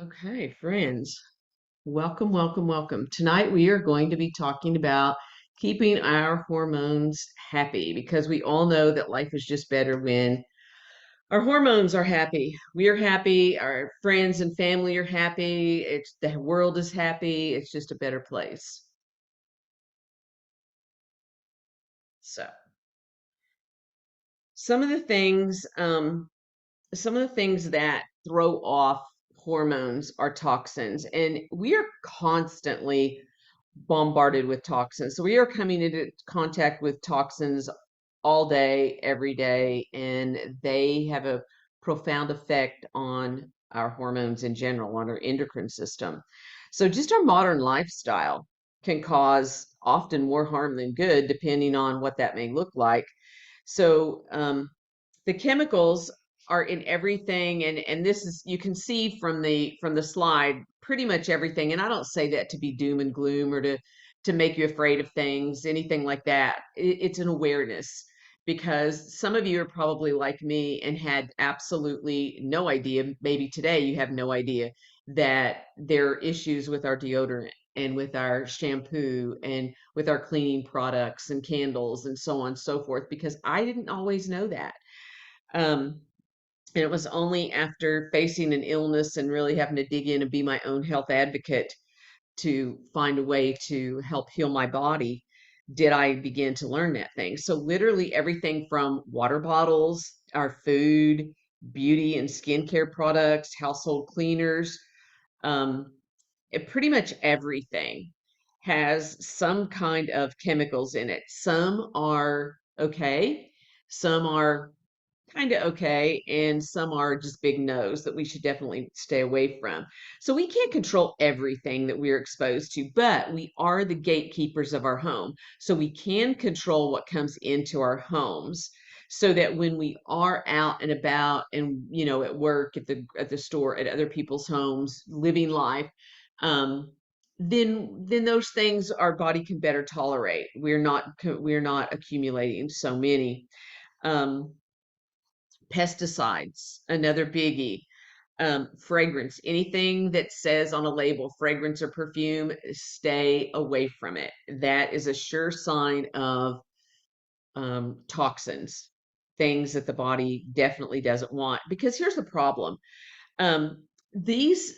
Okay, friends, welcome, welcome, welcome. Tonight we are going to be talking about keeping our hormones happy because we all know that life is just better when our hormones are happy. We are happy, our friends and family are happy, the world is happy, it's just a better place. So, some of the things, some of the things that throw off hormones are toxins, and we are constantly bombarded with toxins. So we are coming into contact with toxins all day, every day, and they have a profound effect on our hormones in general, on our endocrine system. So just our modern lifestyle can cause often more harm than good, depending on what that may look like. So the chemicals are in everything, and this is you can see from the slide pretty much everything. And I don't say that to be doom and gloom or to make you afraid of things, anything like that. It's an awareness because some of you are probably like me and had absolutely no idea. Maybe today you have no idea that there are issues with our deodorant and with our shampoo and with our cleaning products and candles and so on and so forth, because I didn't always know that. Um, and it was only after facing an illness and really having to dig in and be my own health advocate to find a way to help heal my body did I begin to learn that thing. So literally everything from water bottles, our food, beauty and skincare products, household cleaners, um, pretty much everything has some kind of chemicals in it. Some are okay, some are kind of okay, and some are just big no's that we should definitely stay away from. So we can't control everything that we're exposed to, but we are the gatekeepers of our home. So we can control what comes into our homes so that when we are out and about and at work, at the store, at other people's homes, living life, um, then those things our body can better tolerate. We're not accumulating so many. Um, Pesticides, another biggie. Fragrance, anything that says on a label fragrance or perfume, stay away from it. That is a sure sign of toxins, things that the body definitely doesn't want. Because here's the problem. Um, these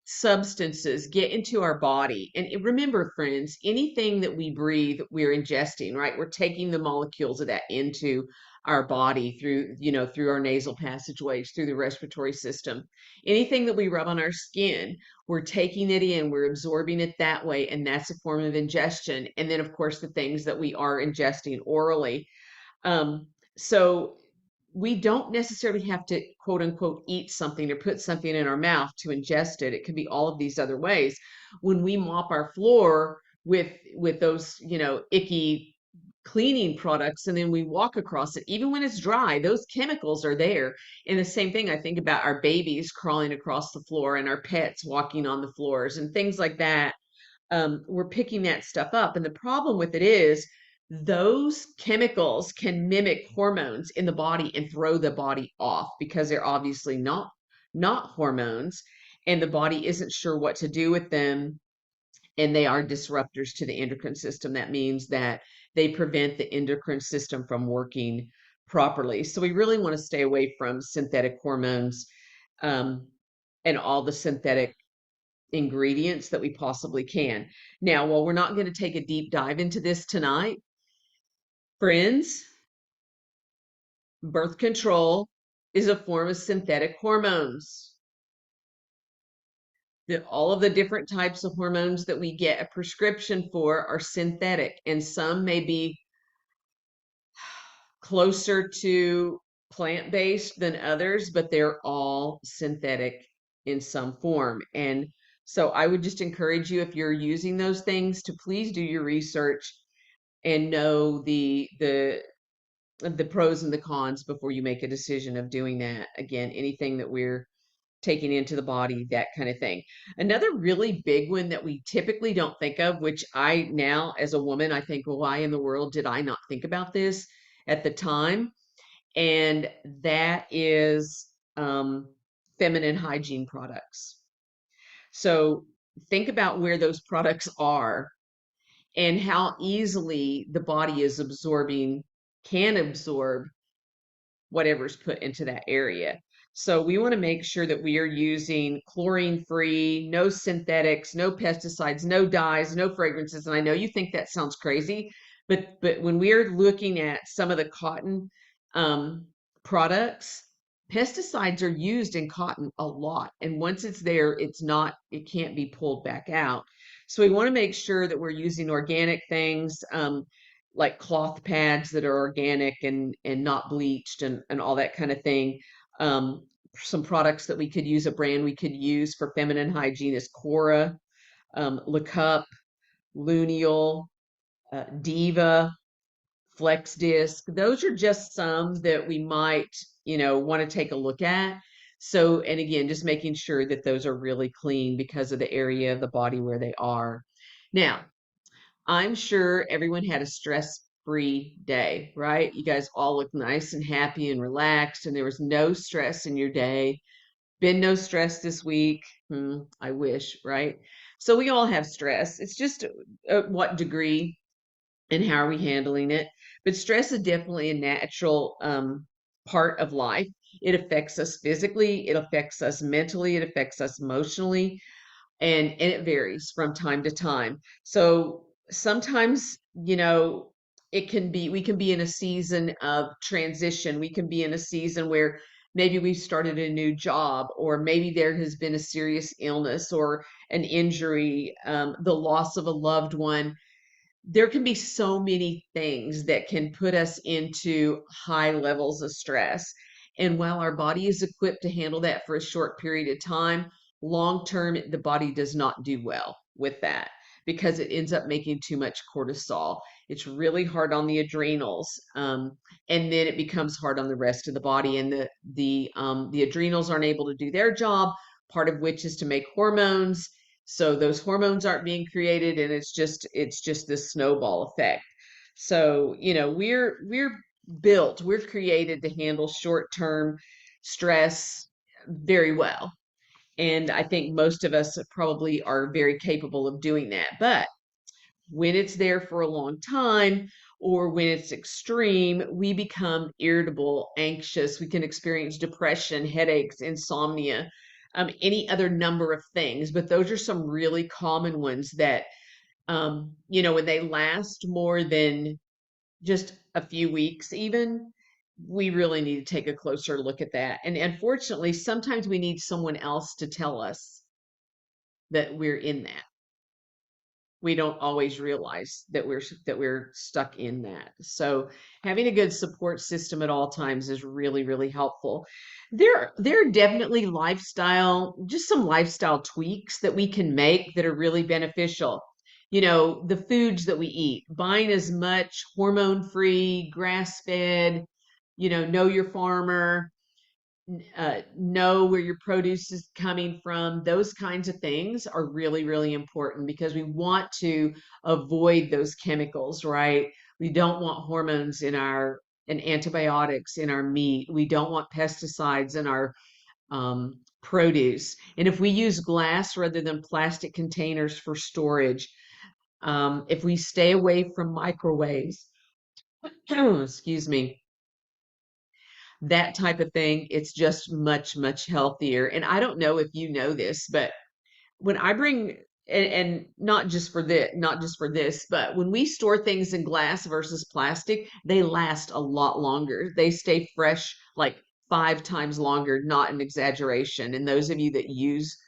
substances get into our body, and remember, friends, anything that we breathe, we're ingesting, right? We're taking the molecules of that into our body through, through our nasal passageways, through the respiratory system. Anything that we rub on our skin, we're taking it in, we're absorbing it that way, and that's a form of ingestion. And then, of course, the things that we are ingesting orally. So we don't necessarily have to quote unquote eat something or put something in our mouth to ingest it. It can be all of these other ways. When we mop our floor with those, icky cleaning products, and then we walk across it, even when it's dry, those chemicals are there. And the same thing, I think about our babies crawling across the floor and our pets walking on the floors and things like that. We're picking that stuff up. And the problem with it is those chemicals can mimic hormones in the body and throw the body off because they're obviously not hormones, and the body isn't sure what to do with them, and they are disruptors to the endocrine system. That means that they prevent the endocrine system from working properly. So we really want to stay away from synthetic hormones, um, and all the synthetic ingredients that we possibly can. Now, while we're not going to take a deep dive into this tonight, friends, birth control is a form of synthetic hormones. All of the different types of hormones that we get a prescription for are synthetic, and some may be closer to plant-based than others, but they're all synthetic in some form. And so I would just encourage you, if you're using those things, to please do your research and know the pros and the cons before you make a decision of doing that. Again, anything that we're taking into the body, that kind of thing. Another really big one that we typically don't think of, which I now as a woman, I think, well, why in the world did I not think about this at the time? And that is feminine hygiene products. So think about where those products are and how easily the body is can absorb whatever's put into that area. So we want to make sure that we are using chlorine free, no synthetics, no pesticides, no dyes, no fragrances. And I know you think that sounds crazy, but when we are looking at some of the cotton um, products, pesticides are used in cotton a lot. And once it's there, it can't be pulled back out. So we want to make sure that we're using organic things. Like cloth pads that are organic and not bleached and all that kind of thing. Some products that we could use, a brand we could use for feminine hygiene is Cora, Le Cup, Luneal, Diva, Flex Disc. Those are just some that we might, want to take a look at. So, and again, just making sure that those are really clean because of the area of the body where they are. Now, I'm sure everyone had a stress-free day, right? You guys all look nice and happy and relaxed, and there was no stress in your day. Been no stress this week. I wish, right? So we all have stress. It's just what degree and how are we handling it. But stress is definitely a natural part of life. It affects us physically, it affects us mentally, it affects us emotionally, and it varies from time to time. So sometimes, we can be in a season of transition. We can be in a season where maybe we've started a new job, or maybe there has been a serious illness or an injury, the loss of a loved one. There can be so many things that can put us into high levels of stress. And while our body is equipped to handle that for a short period of time, long term, the body does not do well with that because it ends up making too much cortisol. It's really hard on the adrenals, and then it becomes hard on the rest of the body. And the adrenals aren't able to do their job, part of which is to make hormones, so those hormones aren't being created, and it's just this snowball effect. So, we're created to handle short-term stress very well. And I think most of us probably are very capable of doing that. But when it's there for a long time, or when it's extreme, we become irritable, anxious. We can experience depression, headaches, insomnia, any other number of things. But those are some really common ones that, when they last more than just a few weeks, even, we really need to take a closer look at that. And unfortunately, sometimes we need someone else to tell us that we're in that. We don't always realize that we're stuck in that. So having a good support system at all times is really, really helpful. There are definitely just some lifestyle tweaks that we can make that are really beneficial. The foods that we eat, buying as much hormone-free, grass-fed, know your farmer, know where your produce is coming from. Those kinds of things are really, really important because we want to avoid those chemicals, right? We don't want hormones and antibiotics in our meat. We don't want pesticides in our produce. And if we use glass rather than plastic containers for storage, if we stay away from microwaves, excuse me, that type of thing, it's just much, much healthier. And I don't know if you know this, but when I bring and not just for this, but when we store things in glass versus plastic, they last a lot longer. They stay fresh like 5 times longer, not an exaggeration. And those of you that use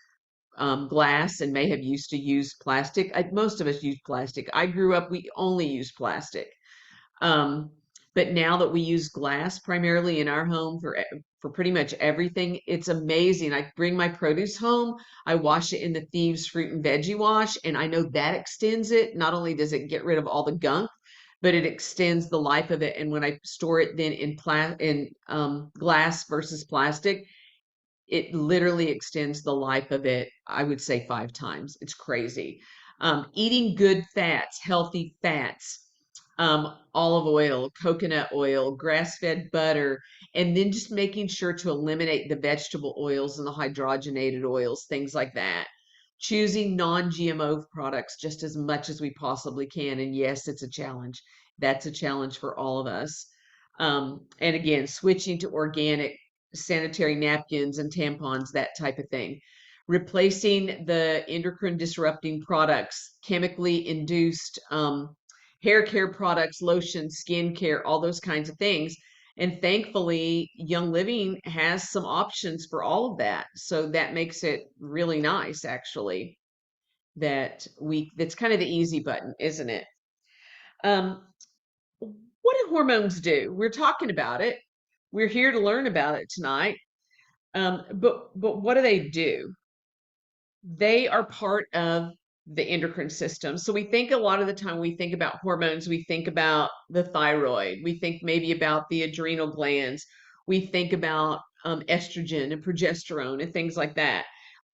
glass and may have used to use plastic, most of us use plastic. I grew up, we only use plastic. Um, but now that we use glass primarily in our home for pretty much everything, it's amazing. I bring my produce home, I wash it in the Thieves Fruit and Veggie Wash, and I know that extends it. Not only does it get rid of all the gunk, but it extends the life of it. And when I store it then in glass versus plastic, it literally extends the life of it, I would say 5 times. It's crazy. Eating good fats, healthy fats, olive oil, coconut oil, grass-fed butter, and then just making sure to eliminate the vegetable oils and the hydrogenated oils, things like that. choosing non-GMO products just as much as we possibly can. And yes, it's a challenge. That's a challenge for all of us. And again, switching to organic sanitary napkins and tampons, that type of thing. Replacing the endocrine disrupting products, chemically induced hair care products, lotion, skin care, all those kinds of things. And thankfully, Young Living has some options for all of that. So that makes it really nice, actually, that's kind of the easy button, isn't it? Um, what do hormones do? We're talking about it. We're here to learn about it tonight. But what do they do? They are part of the endocrine system. So we think a lot of the time we think about hormones, we think about the thyroid, we think maybe about the adrenal glands, we think about estrogen and progesterone and things like that.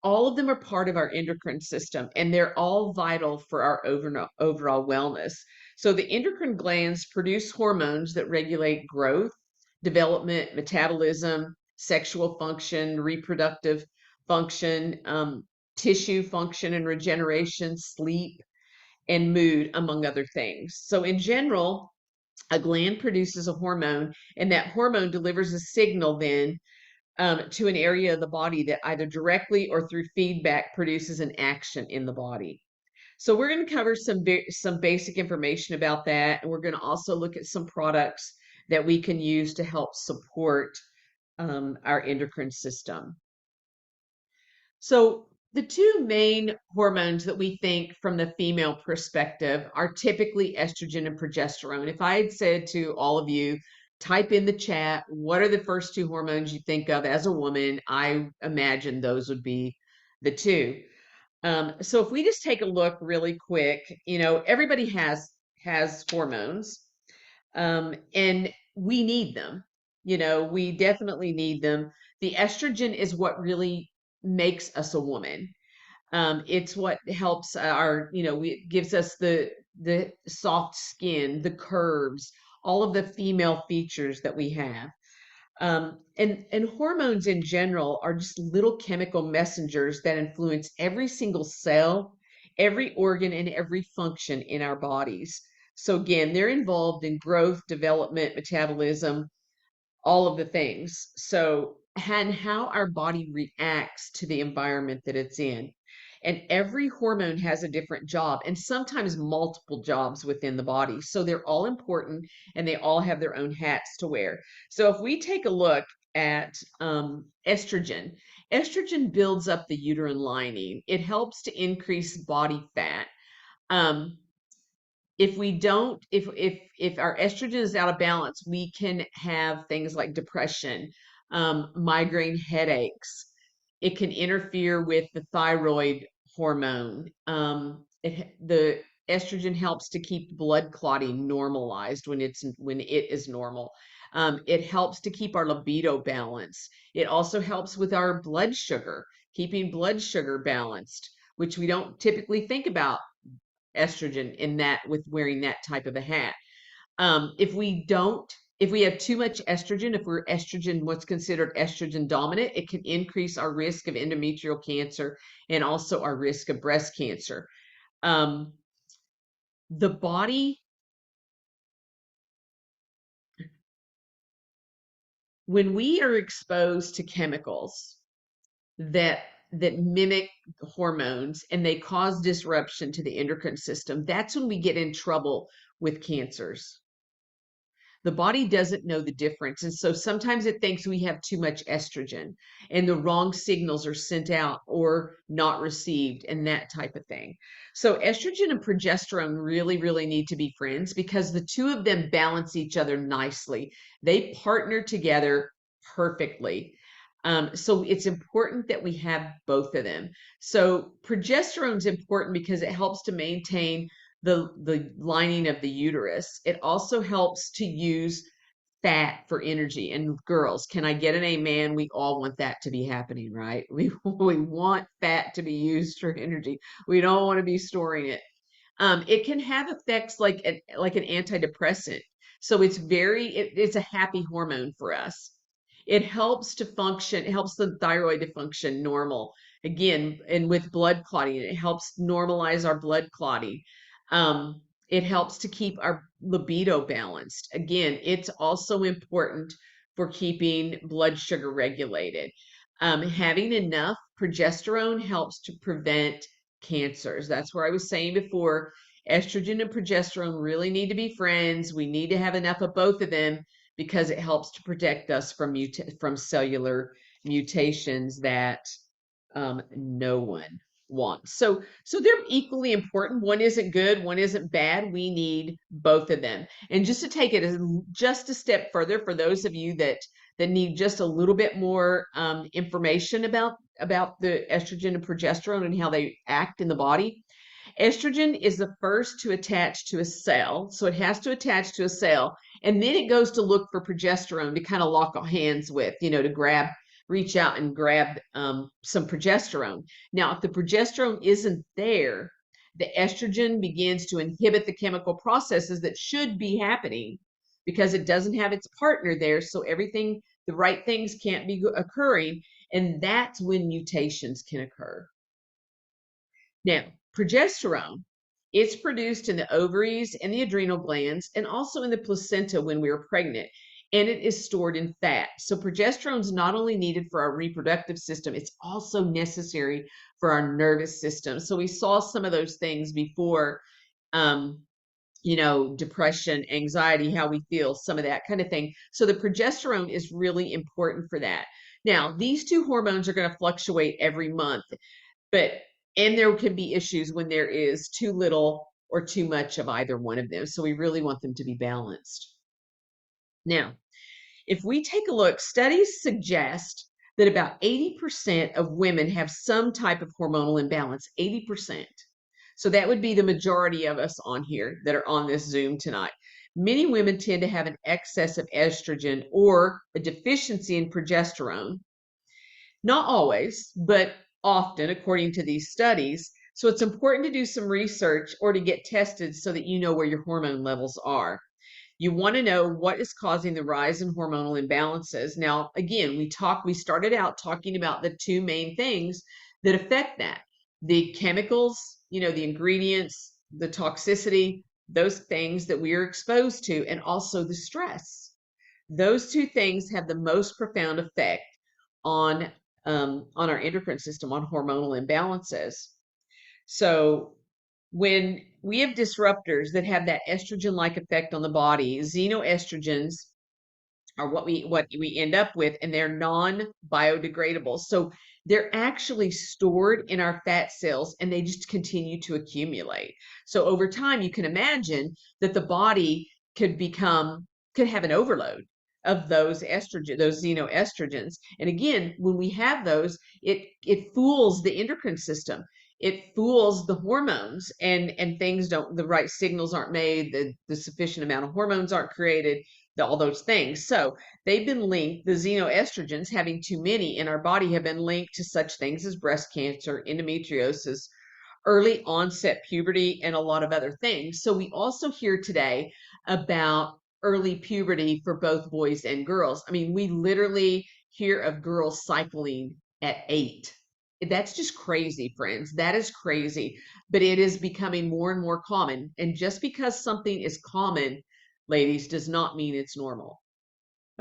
All of them are part of our endocrine system, and they're all vital for our overall wellness. So the endocrine glands produce hormones that regulate growth, development, metabolism, sexual function, reproductive function, tissue function and regeneration, sleep, and mood, among other things. So, in general, a gland produces a hormone, and that hormone delivers a signal then to an area of the body that either directly or through feedback produces an action in the body. So we're going to cover some basic information about that, and we're going to also look at some products that we can use to help support our endocrine system. So the two main hormones that we think from the female perspective are typically estrogen and progesterone. If I had said to all of you, type in the chat, what are the first two hormones you think of as a woman? I imagine those would be the two. So if we just take a look really quick, everybody has hormones, and we need them. We definitely need them. The estrogen is what really makes us a woman. It's what helps gives us the soft skin, the curves, all of the female features that we have. And hormones in general are just little chemical messengers that influence every single cell, every organ, and every function in our bodies. So again, they're involved in growth, development, metabolism, all of the things. So, and how our body reacts to the environment that it's in. And every hormone has a different job and sometimes multiple jobs within the body. So they're all important and they all have their own hats to wear. So if we take a look at estrogen, estrogen builds up the uterine lining. It helps to increase body fat. Um, if we don't if our estrogen is out of balance, we can have things like depression, migraine headaches. It can interfere with the thyroid hormone. The estrogen helps to keep blood clotting normalized when it is normal. It helps to keep our libido balanced. It also helps with our blood sugar, keeping blood sugar balanced, which we don't typically think about estrogen in that with wearing that type of a hat. If we have too much estrogen, if we're estrogen, what's considered estrogen dominant, it can increase our risk of endometrial cancer and also our risk of breast cancer. The body, when we are exposed to chemicals that mimic hormones and they cause disruption to the endocrine system, that's when we get in trouble with cancers. The body doesn't know the difference. And so sometimes it thinks we have too much estrogen and the wrong signals are sent out or not received and that type of thing. So estrogen and progesterone really, really need to be friends because the two of them balance each other nicely. They partner together perfectly. So it's important that we have both of them. So progesterone is important because it helps to maintain the lining of the uterus. It also helps to use fat for energy. And girls, can I get an amen? We all want that to be happening, right? We want fat to be used for energy. We don't want to be storing it. It can have effects like an antidepressant. So it's a happy hormone for us. It helps to function, it helps the thyroid to function normal. Again, and with blood clotting, it helps normalize our blood clotting. It helps to keep our libido balanced. Again, it's also important for keeping blood sugar regulated. Having enough progesterone helps to prevent cancers. That's where I was saying before, estrogen and progesterone really need to be friends. We need to have enough of both of them because it helps to protect us from cellular mutations that no one wants. So they're equally important. One isn't good, one isn't bad. We need both of them. And just to take it just a step further, for those of you that need just a little bit more information about the estrogen and progesterone and how they act in the body. Estrogen is the first to attach to a cell, so it has to attach to a cell, and then it goes to look for progesterone to kind of lock hands with, to reach out and grab some progesterone. Now, if the progesterone isn't there, the estrogen begins to inhibit the chemical processes that should be happening because it doesn't have its partner there, so the right things can't be occurring, and that's when mutations can occur. Now, progesterone, it's produced in the ovaries and the adrenal glands and also in the placenta when we are pregnant, and it is stored in fat. So progesterone is not only needed for our reproductive system, it's also necessary for our nervous system. So we saw some of those things before, depression, anxiety, how we feel, some of that kind of thing. So the progesterone is really important for that. Now, these two hormones are going to fluctuate every month. And there can be issues when there is too little or too much of either one of them. So we really want them to be balanced. Now, if we take a look, studies suggest that about 80% of women have some type of hormonal imbalance, 80%. So that would be the majority of us on here that are on this Zoom tonight. Many women tend to have an excess of estrogen or a deficiency in progesterone. Not always, but often, according to these studies. So it's important to do some research or to get tested so that you know where your hormone levels are. You want to know what is causing the rise in hormonal imbalances. Now, again, we started out talking about the two main things that affect that. The chemicals, the ingredients, the toxicity, those things that we are exposed to, and also the stress. Those two things have the most profound effect on our endocrine system, on hormonal imbalances. So when we have disruptors that have that estrogen-like effect on the body, xenoestrogens are what we end up with, and they're non-biodegradable. So they're actually stored in our fat cells and they just continue to accumulate. So over time, you can imagine that the body could have an overload of those xenoestrogens. And again, when we have those, it fools the endocrine system. It fools the hormones, and the right signals aren't made, the sufficient amount of hormones aren't created, all those things. So they've been linked, the xenoestrogens, having too many in our body, have been linked to such things as breast cancer, endometriosis, early onset puberty, and a lot of other things. So we also hear today about early puberty for both boys and girls. I mean, we literally hear of girls cycling at 8. That's just crazy, friends. That is crazy. But it is becoming more and more common. And just because something is common, ladies, does not mean it's normal.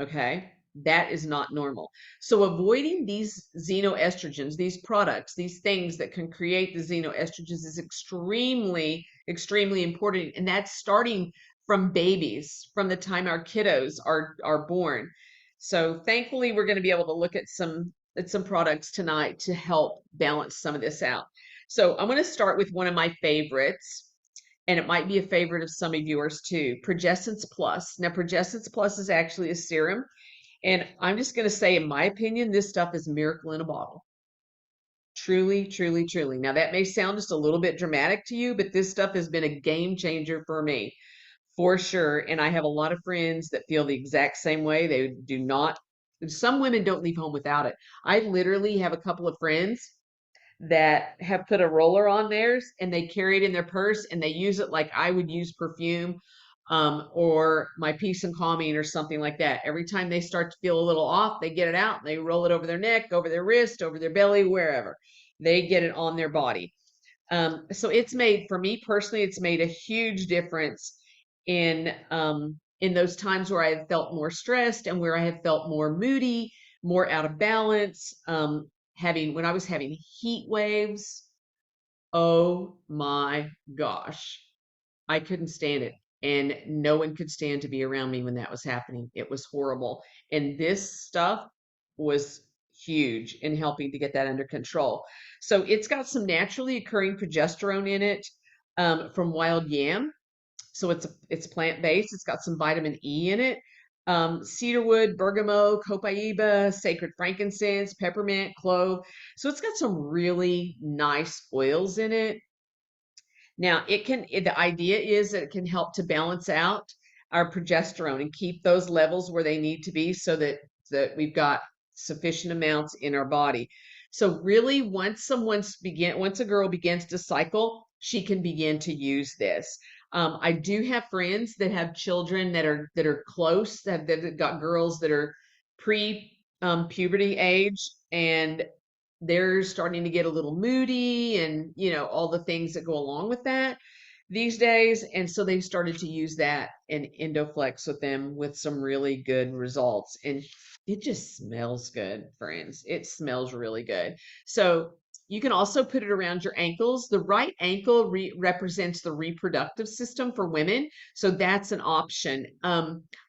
Okay? That is not normal. So avoiding these xenoestrogens, these products, these things that can create the xenoestrogens is extremely, extremely important. And that's starting from babies, from the time our kiddos are born. So thankfully, we're going to be able to look at some products tonight to help balance some of this out. So I'm going to start with one of my favorites, and it might be a favorite of some of yours too, Progessence Plus. Now, Progessence Plus is actually a serum, and I'm just going to say, in my opinion, this stuff is a miracle in a bottle. Truly, truly, truly. Now, that may sound just a little bit dramatic to you, but this stuff has been a game changer for me, for sure. And I have a lot of friends that feel the exact same way. They do not, some women don't leave home without it. I literally have a couple of friends that have put a roller on theirs and they carry it in their purse and they use it like I would use perfume or my peace and calming or something like that. Every time they start to feel a little off, they get it out and they roll it over their neck, over their wrist, over their belly, wherever. They get it on their body. So it's made, for me personally, it's made a huge difference in those times where I have felt more stressed and where I have felt more moody, more out of balance. Having when I was having heat waves, oh my gosh, I couldn't stand it. And no one could stand to be around me when that was happening. It was horrible. And this stuff was huge in helping to get that under control. So it's got some naturally occurring progesterone in it from wild yam. So it's plant-based. It's got some vitamin E in it. Cedarwood, bergamot, copaiba, sacred frankincense, peppermint, clove. So it's got some really nice oils in it. Now, the idea is that it can help to balance out our progesterone and keep those levels where they need to be so that we've got sufficient amounts in our body. So really, once a girl begins to cycle, she can begin to use this. I do have friends that have children that are close, that have got girls that are pre puberty age, and they're starting to get a little moody and all the things that go along with that these days. And so they started to use that and Endoflex with them with some really good results. And it just smells good, friends. It smells really good. So you can also put it around your ankles. The right ankle represents the reproductive system for women. So that's an option.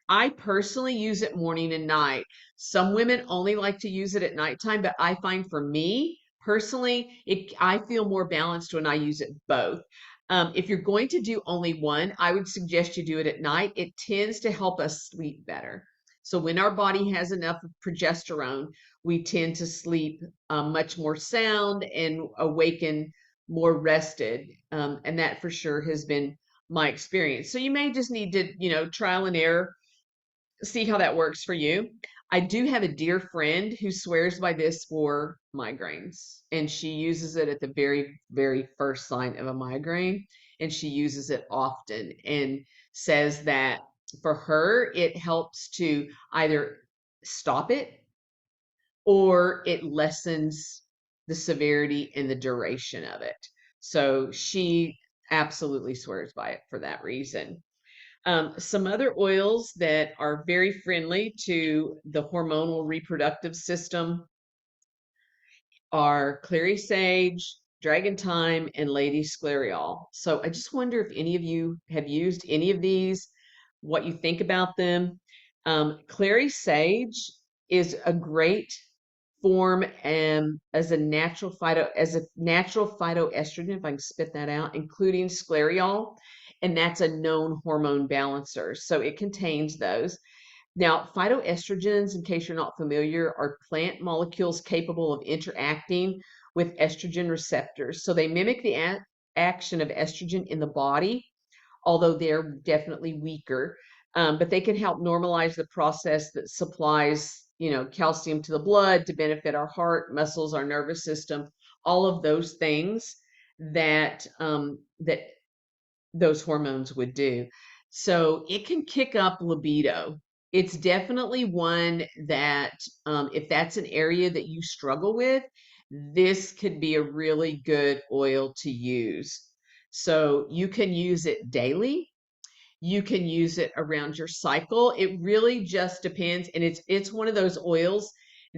I personally use it morning and night. Some women only like to use it at nighttime, but I find for me personally, I feel more balanced when I use it both. If you're going to do only one, I would suggest you do it at night. It tends to help us sleep better. So when our body has enough progesterone, we tend to sleep much more sound and awaken more rested. And that for sure has been my experience. So you may just need to, trial and error, see how that works for you. I do have a dear friend who swears by this for migraines, and she uses it at the very, very first sign of a migraine, and she uses it often and says that for her, it helps to either stop it or it lessens the severity and the duration of it. So she absolutely swears by it for that reason. Some other oils that are very friendly to the hormonal reproductive system are clary sage, dragon thyme, and lady sclareol. So I just wonder if any of you have used any of these, what you think about them. Clary sage is a great form as a natural phytoestrogen, if I can spit that out, including sclareol, and that's a known hormone balancer. So it contains those. Now, phytoestrogens, in case you're not familiar, are plant molecules capable of interacting with estrogen receptors. So they mimic the action of estrogen in the body, although they're definitely weaker. But they can help normalize the process that supplies, calcium to the blood to benefit our heart, muscles, our nervous system, all of those things that those hormones would do. So it can kick up libido. It's definitely one that, if that's an area that you struggle with, this could be a really good oil to use. So you can use it daily. You can use it around your cycle. It really just depends. And it's one of those oils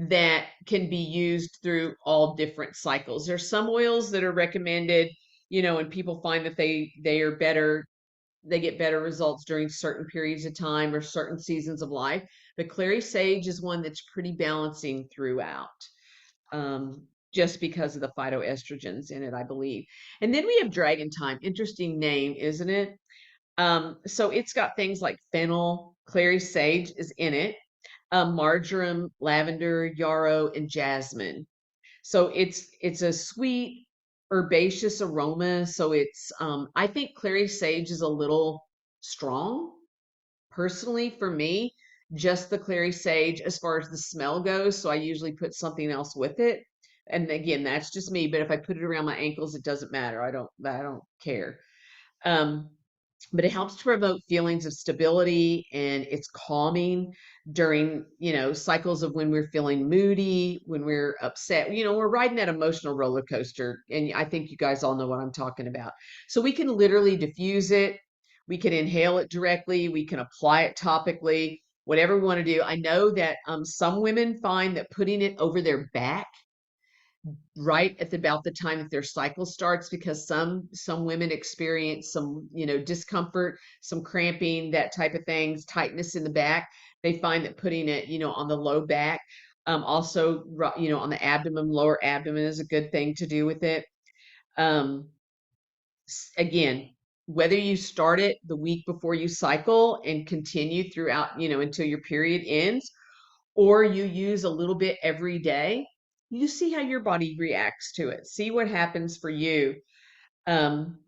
that can be used through all different cycles. There's some oils that are recommended, and people find that they are better, they get better results during certain periods of time or certain seasons of life. But clary sage is one that's pretty balancing throughout, just because of the phytoestrogens in it, I believe. And then we have dragon thyme. Interesting name, isn't it? So it's got things like fennel, clary sage is in it, marjoram, lavender, yarrow, and jasmine. So it's a sweet, herbaceous aroma. So I think clary sage is a little strong, personally for me, just the clary sage as far as the smell goes. So I usually put something else with it. And again, that's just me, but if I put it around my ankles, it doesn't matter. I don't care. Um, but it helps to promote feelings of stability, and it's calming during, cycles of when we're feeling moody, when we're upset. We're riding that emotional roller coaster, and I think you guys all know what I'm talking about. So we can literally diffuse it. We can inhale it directly. We can apply it topically, whatever we want to do. I know that some women find that putting it over their back right at about the time that their cycle starts, because some women experience some discomfort, some cramping, that type of things, tightness in the back. They find that putting it on the low back, also on the abdomen, lower abdomen, is a good thing to do with it. um Again, whether you start it the week before you cycle and continue throughout, until your period ends, or you use a little bit every day, you see how your body reacts to it. See what happens for you. Um,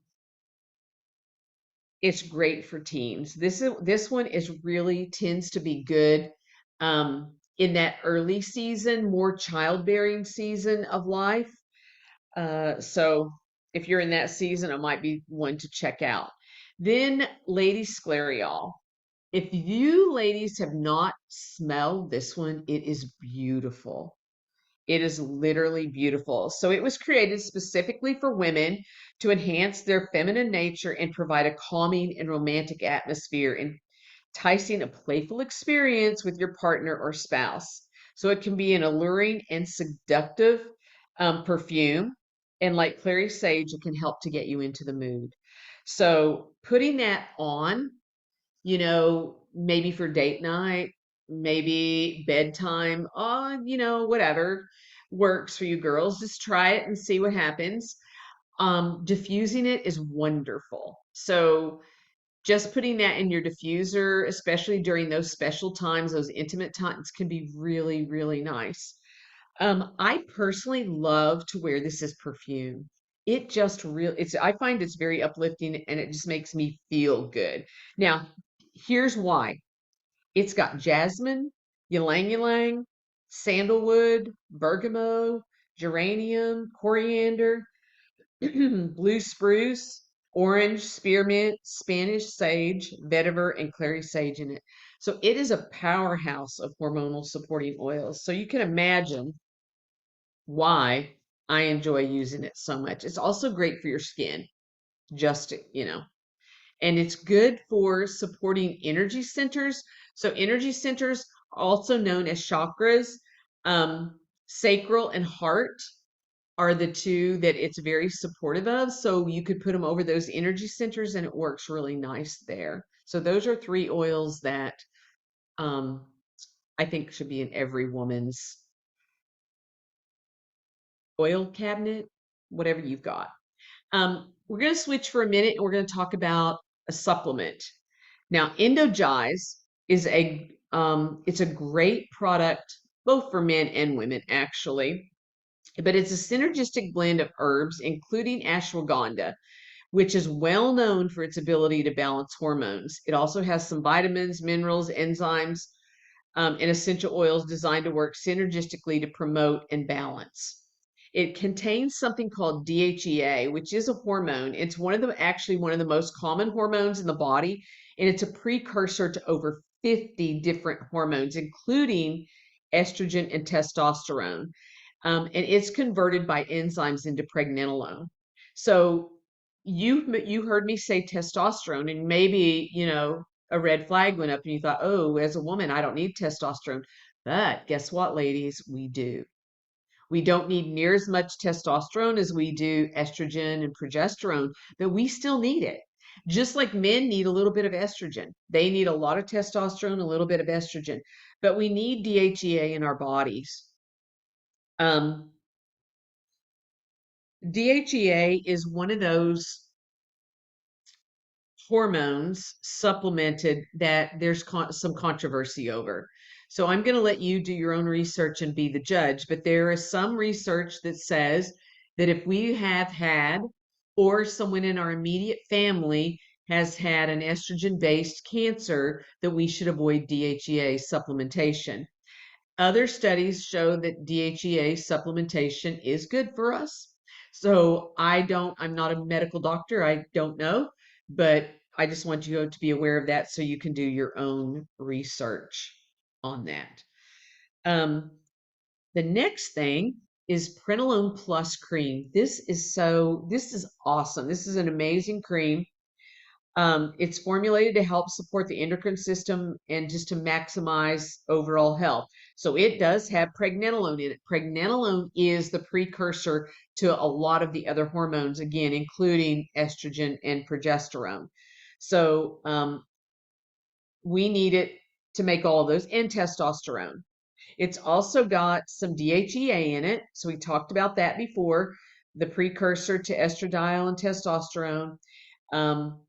it's great for teens. This one is really tends to be good in that early season, more childbearing season of life. So if you're in that season, it might be one to check out. Then Lady Scleriol. If you ladies have not smelled this one, it is beautiful. It is literally beautiful. So it was created specifically for women to enhance their feminine nature and provide a calming and romantic atmosphere, enticing a playful experience with your partner or spouse. So it can be an alluring and seductive perfume. And like clary sage, it can help to get you into the mood. So putting that on, maybe for date night, maybe bedtime, whatever works for you girls. Just try it and see what happens. Diffusing it is wonderful. So just putting that in your diffuser, especially during those special times, those intimate times, can be really, really nice. I personally love to wear this as perfume. It just I find it's very uplifting, and it just makes me feel good. Now, here's why. It's got jasmine, ylang ylang, sandalwood, bergamot, geranium, coriander, blue spruce, orange, spearmint, Spanish sage, vetiver, and clary sage in it. So it is a powerhouse of hormonal supporting oils. So you can imagine why I enjoy using it so much. It's also great for your skin, just, and it's good for supporting energy centers. So energy centers, also known as chakras, sacral and heart are the two that it's very supportive of. So you could put them over those energy centers and it works really nice there. So those are three oils that um, I think should be in every woman's oil cabinet, whatever you've got. We're going to switch for a minute and we're going to talk about a supplement. Now, Endogize is it's a great product both for men and women actually, but it's a synergistic blend of herbs, including ashwagandha, which is well known for its ability to balance hormones. It also has some vitamins, minerals, enzymes, and essential oils designed to work synergistically to promote and balance. It contains something called DHEA, which is a hormone. It's actually one of the most common hormones in the body, and it's a precursor to over 50 different hormones, including estrogen and testosterone. And it's converted by enzymes into pregnenolone. So you heard me say testosterone, and maybe a red flag went up, and you thought, oh, as a woman, I don't need testosterone. But guess what, ladies? We do. We don't need near as much testosterone as we do estrogen and progesterone, but we still need it. Just like men need a little bit of estrogen, they need a lot of testosterone, a little bit of estrogen, but we need DHEA in our bodies. Um, DHEA is one of those hormones supplemented that there's some controversy over. So I'm going to let you do your own research and be the judge. But there is some research that says that if we have had, or someone in our immediate family has had an estrogen-based cancer, that we should avoid DHEA supplementation. Other studies show that DHEA supplementation is good for us. So I'm not a medical doctor, I don't know, but I just want you to be aware of that so you can do your own research on that. Um, the next thing is Prenolone Plus cream. This is awesome. This is an amazing cream. It's formulated to help support the endocrine system and just to maximize overall health. So it does have pregnenolone in it. Pregnenolone is the precursor to a lot of the other hormones, again, including estrogen and progesterone. So we need it to make all of those, and testosterone. It's also got some DHEA in it. So we talked about that before, the precursor to estradiol and testosterone.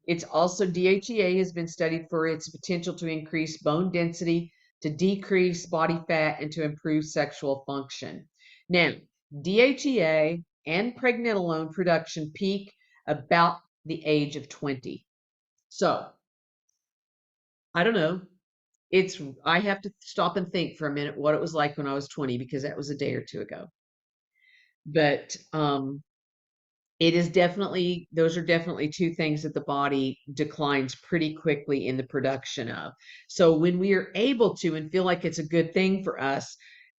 It's also DHEA has been studied for its potential to increase bone density, to decrease body fat, and to improve sexual function. Now, DHEA and pregnenolone production peak about the age of 20. So, I don't know. I have to stop and think for a minute what it was like when I was 20 because that was a day or two ago. But it is definitely, those are definitely two things that the body declines pretty quickly in the production of. So when we are able to and feel like it's a good thing for us,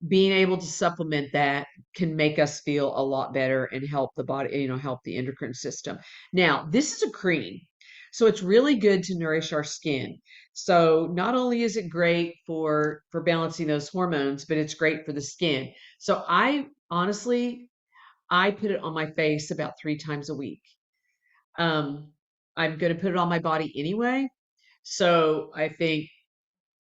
being able to supplement that can make us feel a lot better and help the body, help the endocrine system. Now, this is a cream. So it's really good to nourish our skin. So not only is it great for balancing those hormones, but it's great for the skin. So I put it on my face about 3 times a week. Um, I'm going to put it on my body anyway. So I think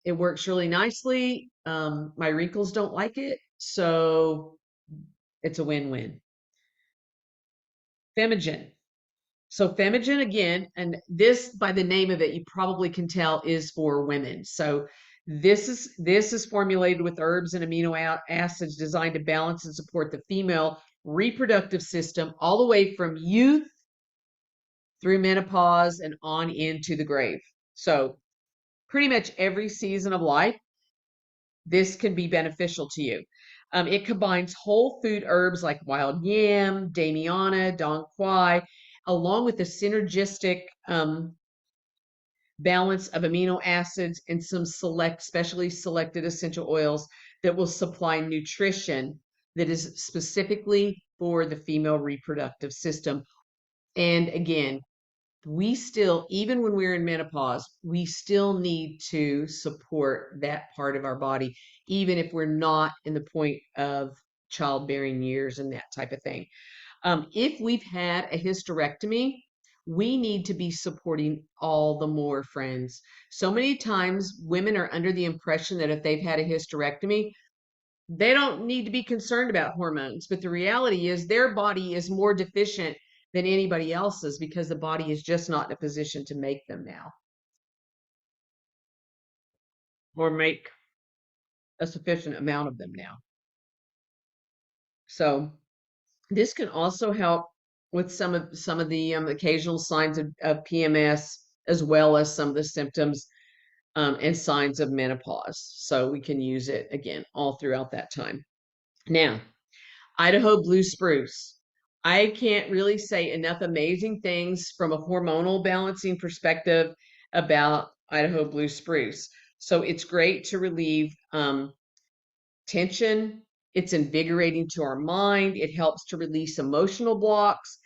it works really nicely. My wrinkles don't like it. So it's a win-win. Femigen. So Femigen again, and this by the name of it, you probably can tell is for women. So this is formulated with herbs and amino acids designed to balance and support the female reproductive system all the way from youth through menopause and on into the grave. So pretty much every season of life, this can be beneficial to you. It combines whole food herbs like wild yam, damiana, dong quai, along with a synergistic balance of amino acids and some specially selected essential oils that will supply nutrition that is specifically for the female reproductive system. And again, we still, even when we're in menopause, we still need to support that part of our body, even if we're not in the point of childbearing years and that type of thing. If we've had a hysterectomy, we need to be supporting all the more, friends. So many times women are under the impression that if they've had a hysterectomy, they don't need to be concerned about hormones. But the reality is their body is more deficient than anybody else's because the body is just not in a position to make them now or make a sufficient amount of them now. So this can also help with some of the occasional signs of PMS as well as some of the symptoms and signs of menopause. So we can use it again all throughout that time. Now, Idaho Blue Spruce. I can't really say enough amazing things from a hormonal balancing perspective about Idaho Blue Spruce. So it's great to relieve tension. It's invigorating to our mind. It helps to release emotional blocks.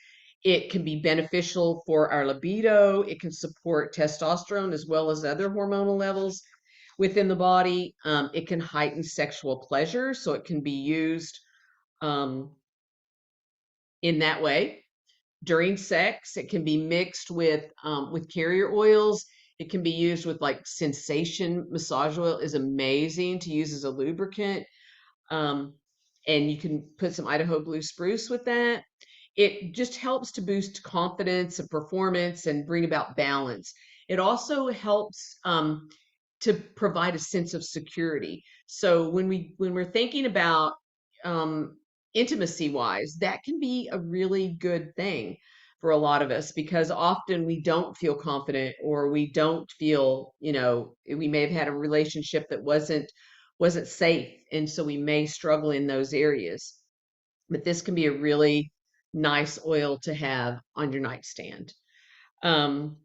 It can be beneficial for our libido. It can support testosterone as well as other hormonal levels within the body. It can heighten sexual pleasure, so it can be used in that way during sex. It can be mixed with carrier oils. It can be used with like sensation massage oil is amazing to use as a lubricant. Um, and you can put some Idaho Blue Spruce with that. It just helps to boost confidence and performance and bring about balance. It also helps to provide a sense of security. So when we're thinking about um, intimacy wise, that can be a really good thing for a lot of us because often we don't feel confident or we don't feel, we may have had a relationship that wasn't safe, and so we may struggle in those areas. But this can be a really nice oil to have on your nightstand. Um,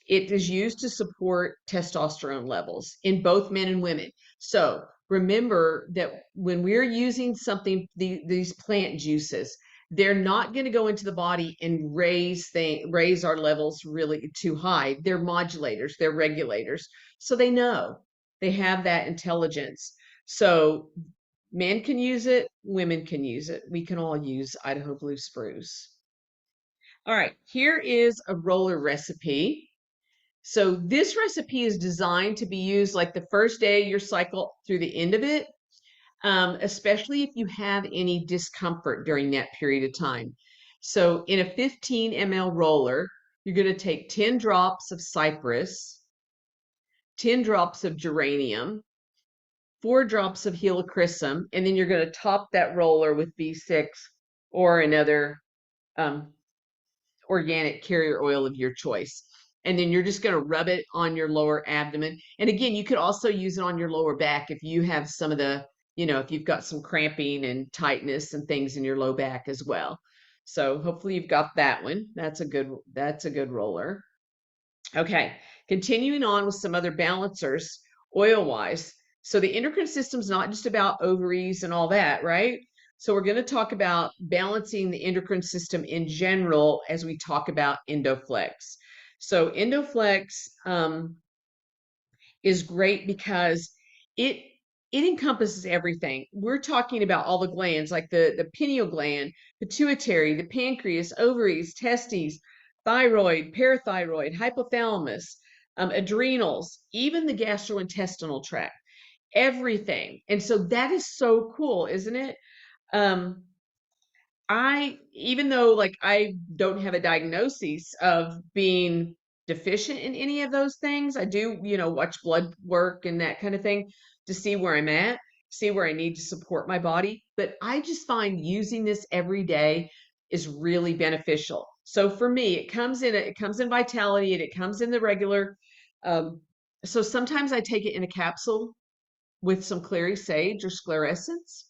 It is used to support testosterone levels in both men and women. So remember that when we're using something, these plant juices, they're not going to go into the body and raise our levels really too high. They're modulators, they're regulators. So they know, they have that intelligence. So men can use it, women can use it. We can all use Idaho blue spruce. All right, here is a roller recipe. So this recipe is designed to be used like the first day of your cycle through the end of it, especially if you have any discomfort during that period of time. So in a 15 ml roller, you're going to take 10 drops of cypress, 10 drops of geranium, 4 drops of helichrysum, and then you're going to top that roller with B6 or another um, organic carrier oil of your choice. And then you're just going to rub it on your lower abdomen. And again, you could also use it on your lower back if you have some of the, if you've got some cramping and tightness and things in your low back as well. So hopefully you've got that one. That's a good roller. Okay, continuing on with some other balancers oil wise. So the endocrine system is not just about ovaries and all that, right? So we're going to talk about balancing the endocrine system in general as we talk about Endoflex. So Endoflex is great because it it encompasses everything. We're talking about all the glands like the pineal gland, pituitary, the pancreas, ovaries, testes, thyroid, parathyroid, hypothalamus, adrenals, even the gastrointestinal tract, everything. And so that is so cool, isn't it? Um, even though like I don't have a diagnosis of being deficient in any of those things, I do, watch blood work and that kind of thing to see where I'm at, see where I need to support my body. But I just find using this every day is really beneficial. So for me, it comes in Vitality and it comes in the regular. Um, so sometimes I take it in a capsule with some clary sage or sclerescence.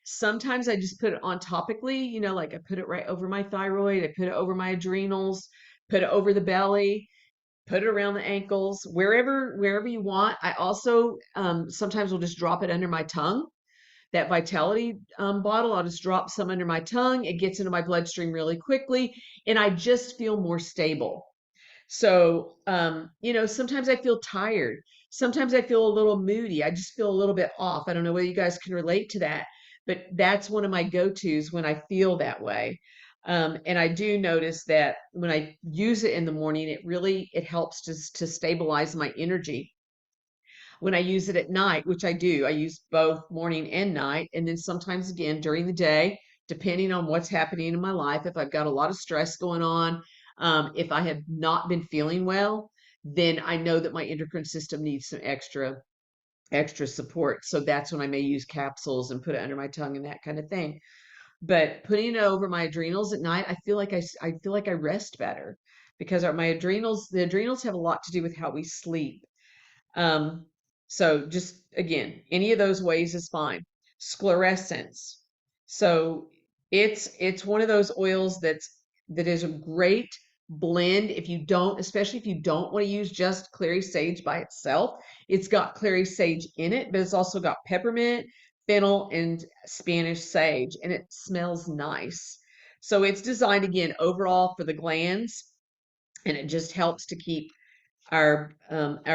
Sometimes I just put it on topically, like I put it right over my thyroid, I put it over my adrenals, put it over the belly, put it around the ankles, wherever you want. I also sometimes will just drop it under my tongue. That Vitality bottle, I'll just drop some under my tongue. It gets into my bloodstream really quickly, and I just feel more stable. So, sometimes I feel tired. Sometimes I feel a little moody. I just feel a little bit off. I don't know whether you guys can relate to that, but that's one of my go-tos when I feel that way. And I do notice that when I use it in the morning, it helps to stabilize my energy. When I use it at night, which I do, I use both morning and night, and then sometimes again during the day, depending on what's happening in my life. If I've got a lot of stress going on, if I have not been feeling well, then I know that my endocrine system needs some extra support. So that's when I may use capsules and put it under my tongue and that kind of thing. But putting it over my adrenals at night, I feel like I rest better because the adrenals have a lot to do with how we sleep. So just again, any of those ways is fine. Sclerescence. So it's one of those oils that is a great blend if you don't, especially if you don't want to use just clary sage by itself. It's got clary sage in it, but it's also got peppermint, fennel, and Spanish sage, and it smells nice. So it's designed again overall for the glands, and it just helps to keep our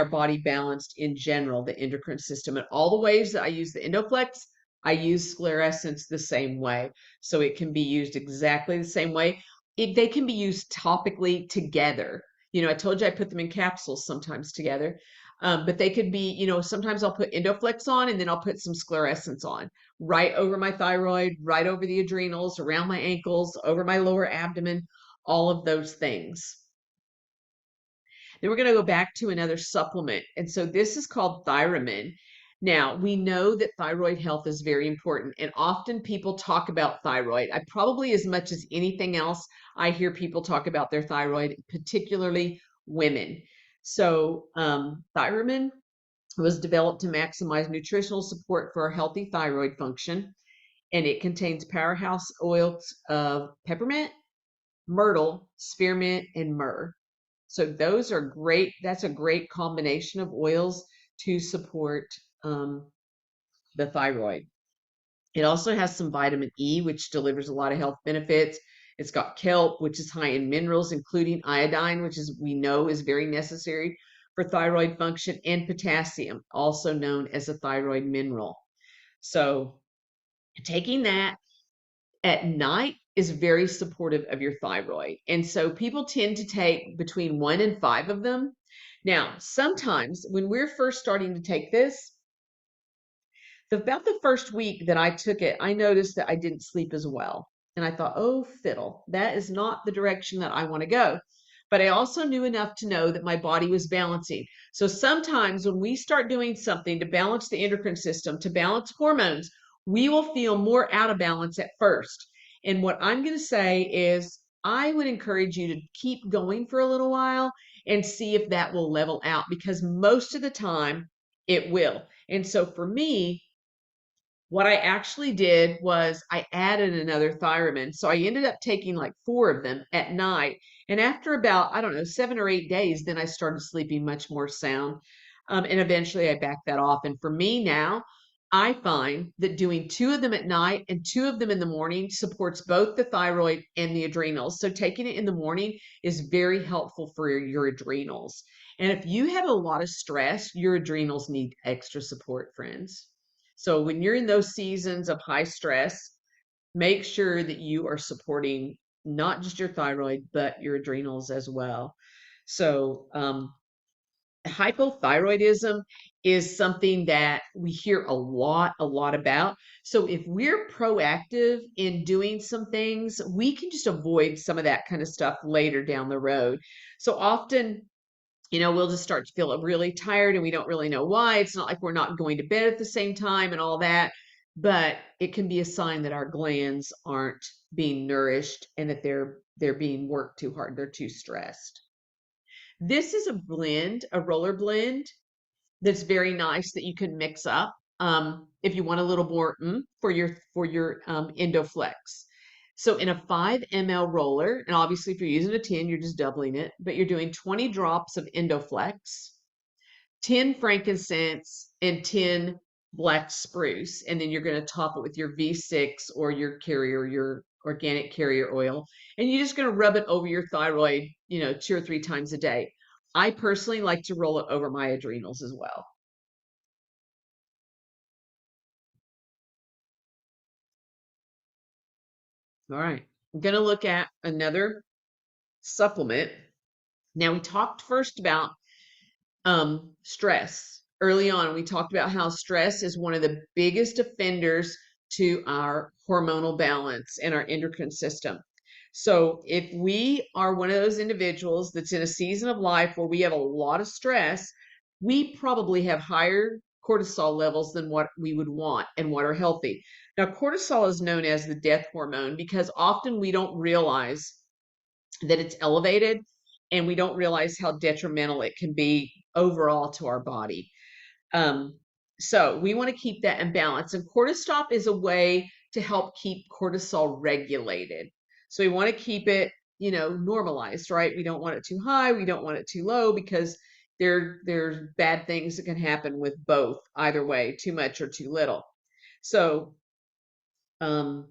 body balanced in general, the endocrine system. And all the ways that I use the Endoflex, I use sclerescence the same way. So it can be used exactly the same way. They can be used topically together. I told you I put them in capsules sometimes together. But they could be, sometimes I'll put Endoflex on and then I'll put some sclerescence on right over my thyroid, right over the adrenals, around my ankles, over my lower abdomen, all of those things. Then we're going to go back to another supplement. And so this is called Thiramine. Now, we know that thyroid health is very important, and often people talk about thyroid. I probably, as much as anything else, I hear people talk about their thyroid, particularly women. So, Thiramine was developed to maximize nutritional support for a healthy thyroid function, and it contains powerhouse oils of peppermint, myrtle, spearmint, and myrrh. So those are great. That's a great combination of oils to support the thyroid. It also has some vitamin E, which delivers a lot of health benefits. It's got kelp, which is high in minerals, including iodine, which is we know is very necessary for thyroid function, and potassium, also known as a thyroid mineral. So taking that at night is very supportive of your thyroid. And so people tend to take between 1 and 5 of them. Now, sometimes when we're first starting to take this, about the first week that I took it, I noticed that I didn't sleep as well. And I thought, oh, fiddle, that is not the direction that I want to go. But I also knew enough to know that my body was balancing. So sometimes when we start doing something to balance the endocrine system, to balance hormones, we will feel more out of balance at first. And what I'm going to say is, I would encourage you to keep going for a little while and see if that will level out, because most of the time it will. And so for me, what I actually did was I added another Thiamin. So I ended up taking like 4 of them at night. And after about, I don't know, 7 or 8 days, then I started sleeping much more sound. And eventually I backed that off. And for me now, I find that doing 2 of them at night and 2 of them in the morning supports both the thyroid and the adrenals. So taking it in the morning is very helpful for your adrenals. And if you have a lot of stress, your adrenals need extra support, friends. So when you're in those seasons of high stress, make sure that you are supporting not just your thyroid, but your adrenals as well. So hypothyroidism is something that we hear a lot about. So if we're proactive in doing some things, we can just avoid some of that kind of stuff later down the road. So often, we'll just start to feel really tired and we don't really know why. It's not like we're not going to bed at the same time and all that, but it can be a sign that our glands aren't being nourished and that they're being worked too hard. They're too stressed. This is a blend, a roller blend that's very nice that you can mix up if you want a little more for your Endoflex. So in a 5 ml roller, and obviously if you're using a 10, you're just doubling it, but you're doing 20 drops of Endoflex, 10 frankincense, and 10 black spruce. And then you're going to top it with your V6 or your carrier, your organic carrier oil. And you're just going to rub it over your thyroid, 2 or 3 times a day. I personally like to roll it over my adrenals as well. All right. I'm going to look at another supplement. Now, we talked first about stress. Early on, we talked about how stress is one of the biggest offenders to our hormonal balance and our endocrine system. So if we are one of those individuals that's in a season of life where we have a lot of stress, we probably have higher cortisol levels than what we would want and what are healthy. Now, cortisol is known as the death hormone because often we don't realize that it's elevated and we don't realize how detrimental it can be overall to our body. Um, so we want to keep that in balance. And cortisol is a way to help keep cortisol regulated. So we want to keep it, normalized, right? We don't want it too high. We don't want it too low because there's bad things that can happen with both, either way, too much or too little. So um,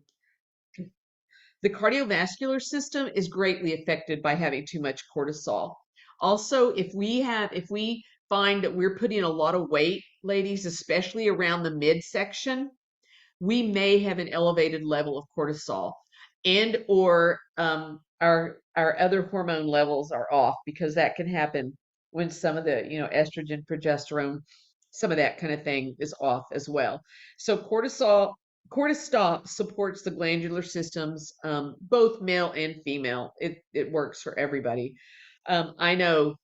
the cardiovascular system is greatly affected by having too much cortisol. Also, if we find that we're putting a lot of weight, ladies, especially around the midsection, we may have an elevated level of cortisol, and or our other hormone levels are off, because that can happen when some of the estrogen, progesterone, some of that kind of thing is off as well. So cortisol supports the glandular systems, both male and female. It works for everybody. I know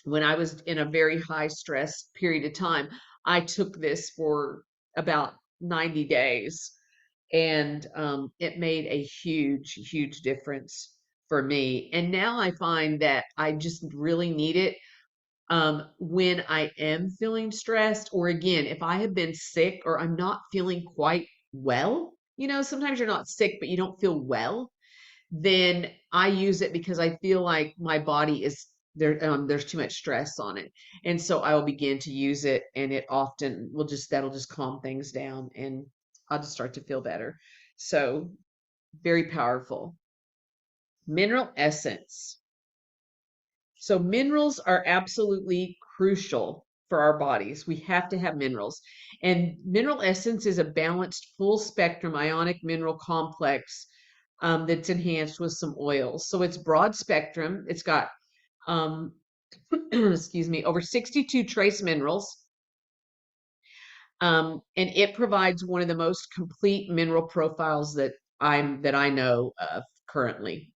when I was in a very high stress period of time, I took this for about 90 days, and it made a huge difference for me. And now I find that I just really need it when I am feeling stressed, or again, if I have been sick or I'm not feeling quite well. Sometimes you're not sick, but you don't feel well. Then I use it because I feel like my body is there's too much stress on it. And so I will begin to use it, and it often will that'll just calm things down, and I'll just start to feel better. So very powerful. Mineral essence. So minerals are absolutely crucial for our bodies. We have to have minerals. And mineral essence is a balanced full spectrum ionic mineral complex that's enhanced with some oils. So it's broad spectrum. It's got um, excuse me, over 62 trace minerals. And it provides one of the most complete mineral profiles that I know of currently.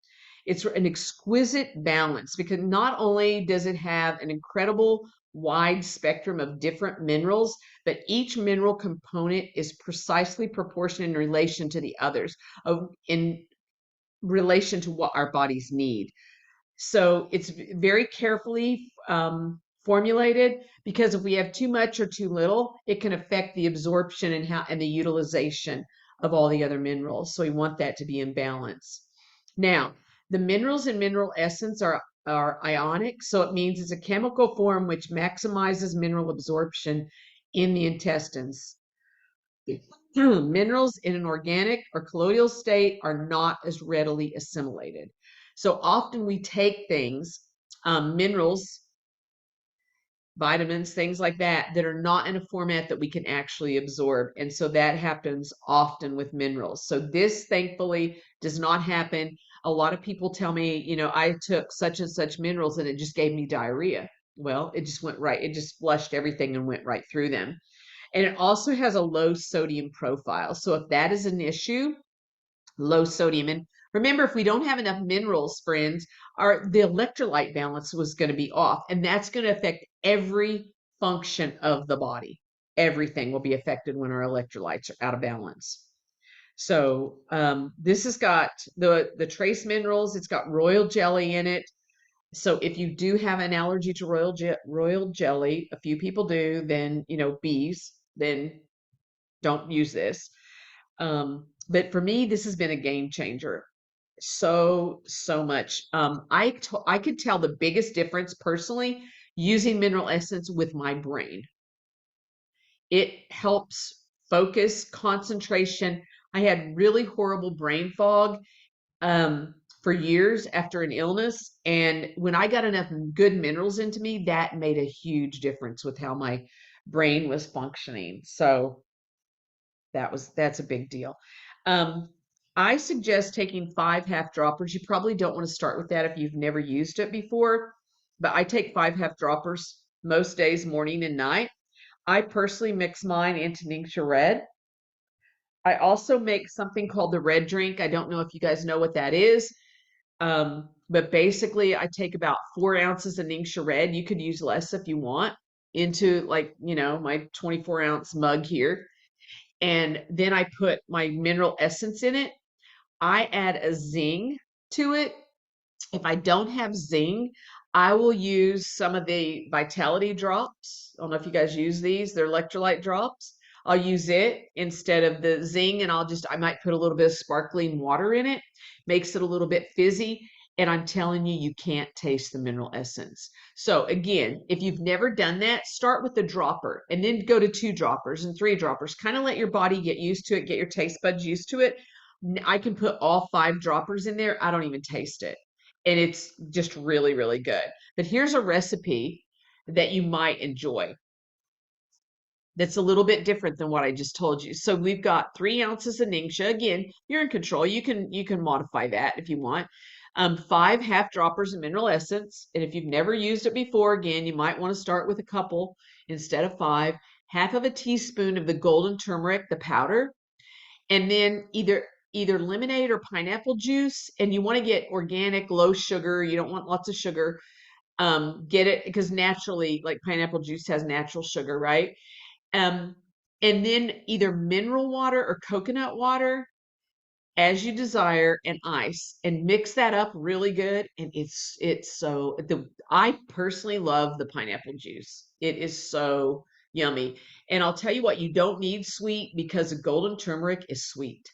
It's an exquisite balance because not only does it have an incredible wide spectrum of different minerals, but each mineral component is precisely proportioned in relation to the others, in relation to what our bodies need. So it's very carefully formulated, because if we have too much or too little, it can affect the absorption and the utilization of all the other minerals. So we want that to be in balance. Now, the minerals in mineral essence are ionic, so it means it's a chemical form which maximizes mineral absorption in the intestines. Minerals in an organic or colloidal state are not as readily assimilated. So often we take things, minerals, vitamins, things like that, that are not in a format that we can actually absorb. And so that happens often with minerals. So this thankfully does not happen. A lot of people tell me, I took such and such minerals and it just gave me diarrhea. Well, it just went right. It just flushed everything and went right through them. And it also has a low sodium profile. So if that is an issue, low sodium. And remember, if we don't have enough minerals, friends, the electrolyte balance was going to be off. And that's going to affect every function of the body. Everything will be affected when our electrolytes are out of balance. So this has got the trace minerals. It's got royal jelly in it. So if you do have an allergy to royal jelly, a few people do, then, bees, then don't use this. But for me, this has been a game changer. So much. I could tell the biggest difference personally using mineral essence with my brain. It helps focus, concentration. I had really horrible brain fog for years after an illness. And when I got enough good minerals into me, that made a huge difference with how my brain was functioning. So that's a big deal. I suggest taking 5 half droppers. You probably don't want to start with that if you've never used it before, but I take 5 half droppers most days, morning and night. I personally mix mine into Ningxia Red. I also make something called the red drink. I don't know if you guys know what that is. But basically I take about 4 ounces of Ningxia Red. You could use less if you want, into my 24-ounce mug here. And then I put my mineral essence in it. I add a zing to it. If I don't have zing, I will use some of the Vitality drops. I don't know if you guys use these. They're electrolyte drops. I'll use it instead of the zing, and I might put a little bit of sparkling water in it. Makes it a little bit fizzy. And I'm telling you, you can't taste the mineral essence. So again, if you've never done that, start with the dropper and then go to 2 droppers and 3 droppers. Kind of let your body get used to it, get your taste buds used to it. I can put all 5 droppers in there. I don't even taste it. And it's just really, really good. But here's a recipe that you might enjoy that's a little bit different than what I just told you. So we've got 3 ounces of Ningxia. Again, you're in control. You can modify that if you want. 5 half droppers of mineral essence. And if you've never used it before, again, you might want to start with a couple instead of 5. Half of a teaspoon of the golden turmeric, the powder. And then either lemonade or pineapple juice. And you want to get organic, low sugar. You don't want lots of sugar. Get it because naturally, like pineapple juice has natural sugar, right? And then either mineral water or coconut water as you desire, and ice, and mix that up really good. And I personally love the pineapple juice. It is so yummy. And I'll tell you what, you don't need sweet because the golden turmeric is sweet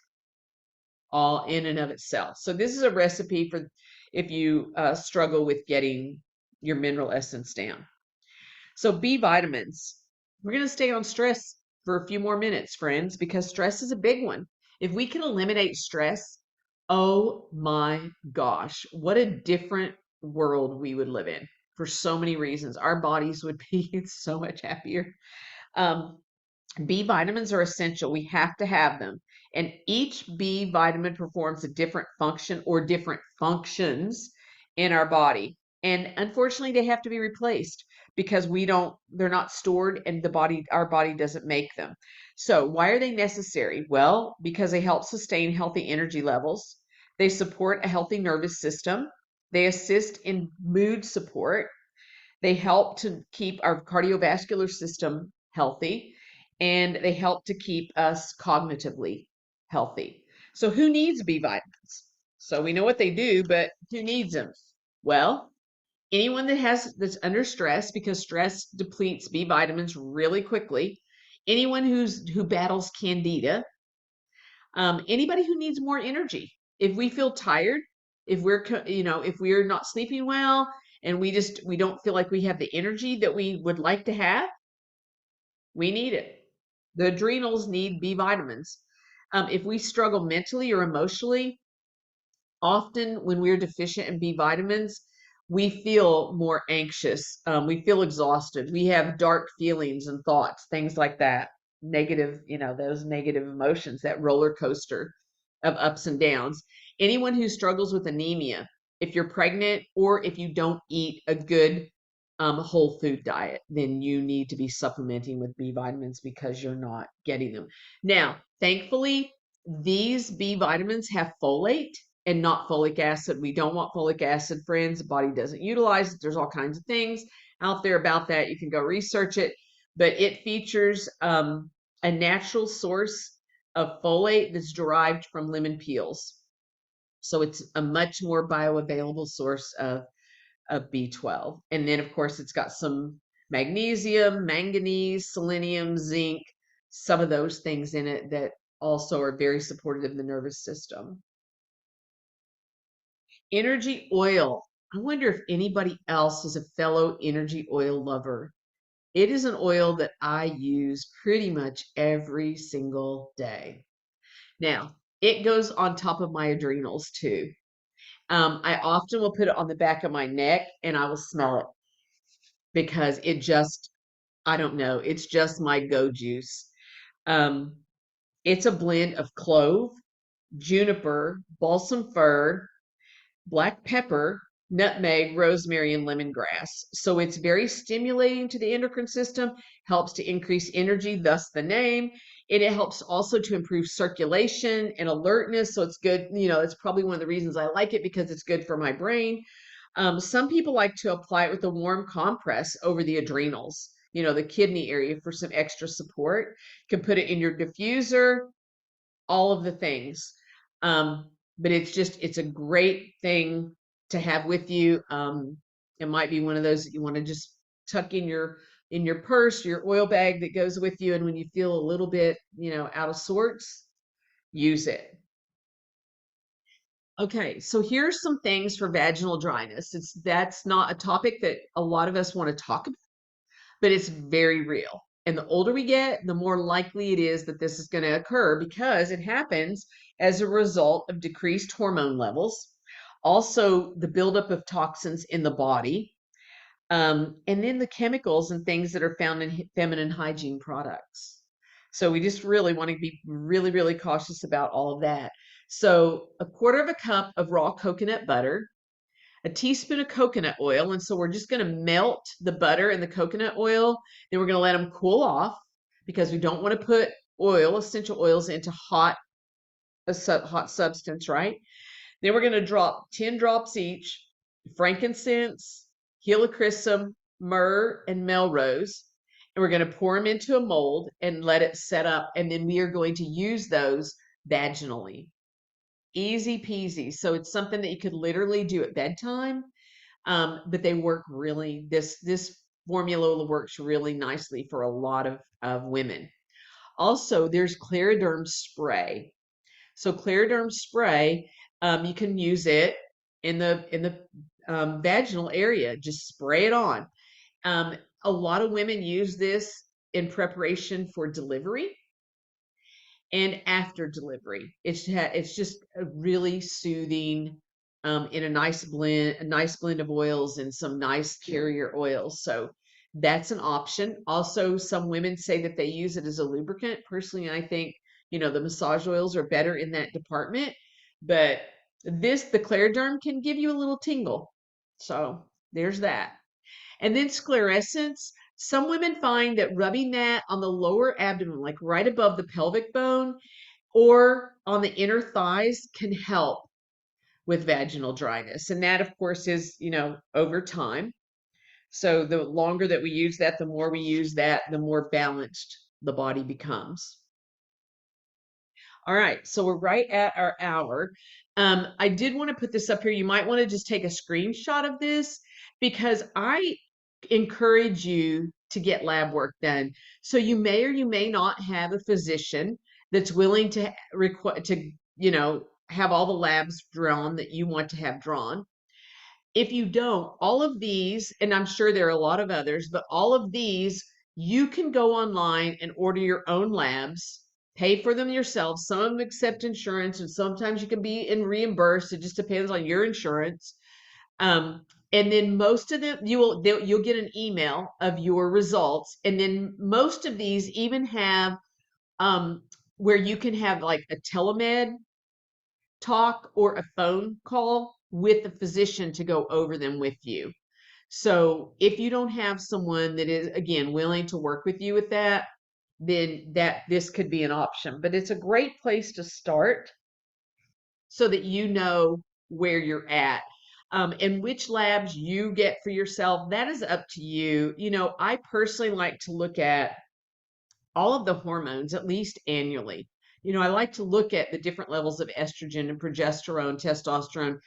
all in and of itself. So this is a recipe for if you struggle with getting your mineral essence down. So B vitamins, we're going to stay on stress for a few more minutes, friends, because stress is a big one. If we can eliminate stress, oh my gosh, what a different world we would live in for so many reasons. Our bodies would be so much happier. Um, B vitamins are essential. We have to have them. And each B vitamin performs a different function or different functions in our body. And unfortunately, they have to be replaced because they're not stored and our body doesn't make them. So why are they necessary? Well, because they help sustain healthy energy levels. They support a healthy nervous system. They assist in mood support. They help to keep our cardiovascular system healthy, and they help to keep us cognitively healthy. So, who needs B vitamins? So, we know what they do, but who needs them? Well, anyone that's under stress, because stress depletes B vitamins really quickly. Anyone who battles candida, anybody who needs more energy. If we feel tired, if we're not sleeping well, and we don't feel like we have the energy that we would like to have, we need it. The adrenals need B vitamins. If we struggle mentally or emotionally, often when we're deficient in B vitamins, we feel more anxious. We feel exhausted. We have dark feelings and thoughts, things like that. Negative, those negative emotions, that roller coaster of ups and downs. Anyone who struggles with anemia, if you're pregnant or if you don't eat a good whole food diet, then you need to be supplementing with B vitamins because you're not getting them. Now, thankfully, these B vitamins have folate and not folic acid. We don't want folic acid, friends. The body doesn't utilize it. There's all kinds of things out there about that. You can go research it, but it features a natural source of folate that's derived from lemon peels. So it's a much more bioavailable source of B12. And then, of course, it's got some magnesium, manganese, selenium, zinc, some of those things in it that also are very supportive of the nervous system. Energy oil. I wonder if anybody else is a fellow energy oil lover. It is an oil that I use pretty much every single day. Now, it goes on top of my adrenals too. I often will put it on the back of my neck and I will smell it because I don't know, it's just my go juice. Um, it's a blend of clove, juniper, balsam fir, black pepper, nutmeg, rosemary, and lemongrass. So it's very stimulating to the endocrine system, helps to increase energy, thus the name. And it helps also to improve circulation and alertness. So it's good. It's probably one of the reasons I like it because it's good for my brain. Some people like to apply it with a warm compress over the adrenals, the kidney area for some extra support. You can put it in your diffuser, all of the things. But it's a great thing to have with you. It might be one of those that you want to just tuck in your purse, your oil bag that goes with you. And when you feel a little bit, out of sorts, use it. Okay, so here's some things for vaginal dryness. That's not a topic that a lot of us want to talk about, but it's very real. And the older we get, the more likely it is that this is going to occur because it happens as a result of decreased hormone levels, also the buildup of toxins in the body, and then the chemicals and things that are found in feminine hygiene products. So we just really want to be really, really cautious about all of that. So a quarter of a cup of raw coconut butter, a teaspoon of coconut oil. And so we're just going to melt the butter and the coconut oil. Then we're going to let them cool off because we don't want to put essential oils into hot substance, right? Then we're going to drop 10 drops each, frankincense, helichrysum, myrrh, and melrose. And we're going to pour them into a mold and let it set up. And then we are going to use those vaginally. Easy peasy. So it's something that you could literally do at bedtime. But they work this formula works really nicely for a lot of women. Also, there's Clariderm spray. So Clariderm spray, you can use it in the vaginal area. Just spray it on. Um, a lot of women use this in preparation for delivery and after delivery. It's just a really soothing, in a nice blend of oils and some nice carrier oils. So that's an option. Also, some women say that they use it as a lubricant. Personally, I think, the massage oils are better in that department, but the Clariderm can give you a little tingle. So there's that. And then sclerescence. Some women find that rubbing that on the lower abdomen, like right above the pelvic bone or on the inner thighs, can help with vaginal dryness. And that, of course, is, over time. So the longer that we use that, the more we use that, the more balanced the body becomes. All right, so we're right at our hour. I did want to put this up here. You might want to just take a screenshot of this because I encourage you to get lab work done. So you may or you may not have a physician that's willing to have all the labs drawn that you want to have drawn. If you don't, all of these, and I'm sure there are a lot of others, but all of these, you can go online and order your own labs, pay for them yourself. Some of them accept insurance, and sometimes you can be in reimbursed. It just depends on your insurance. And then most of them, you'll get an email of your results, and then most of these even have where you can have like a telemed talk or a phone call with the physician to go over them with you. So if you don't have someone that is, again, willing to work with you with that, then this could be an option. But it's a great place to start so that you know where you're at. And which labs you get for yourself, that is up to you. I personally like to look at all of the hormones at least annually. I like to look at the different levels of estrogen and progesterone, testosterone,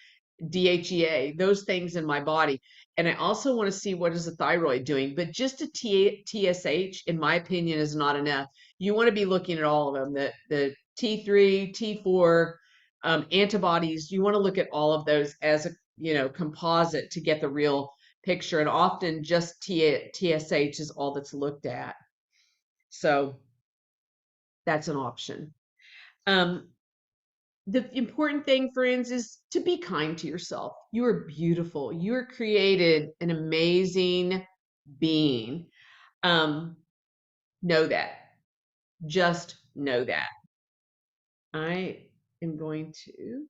DHEA, those things in my body. And I also want to see what is the thyroid doing. But just a TSH, in my opinion, is not enough. You want to be looking at all of them, the T3, T4, antibodies. You want to look at all of those as a composite to get the real picture. And often just TSH is all that's looked at. So that's an option. The important thing, friends, is to be kind to yourself. You are beautiful. You are created an amazing being. Know that. Just know that. I am going to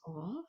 off.